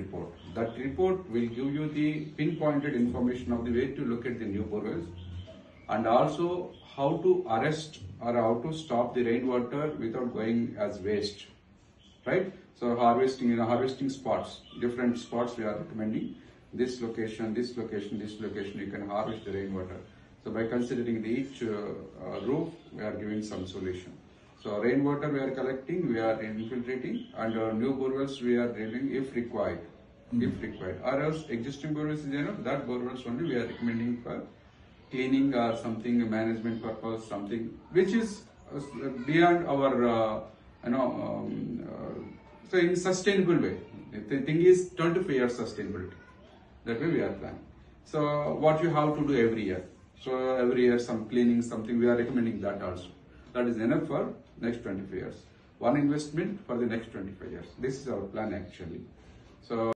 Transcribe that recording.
report. That report will give you the pinpointed information of the way to look at the new borewells, and also how to arrest or how to stop the rainwater without going as waste, right? So harvesting, harvesting spots, different spots we are recommending. This location, this location, this location, you can harvest the rainwater. So by considering each roof, we are giving some solution. So rainwater we are collecting, we are infiltrating, and new borewells we are drilling if required. If required, or else existing borewells is enough. That borewells only we are recommending for cleaning or something, management purpose, something which is beyond our so in sustainable way. The thing is 25 years sustainability. That way we are planning. So what you have to do every year. So every year some cleaning, something we are recommending that also. That is enough for next 25 years. One investment for the next 25 years. This is our plan actually. So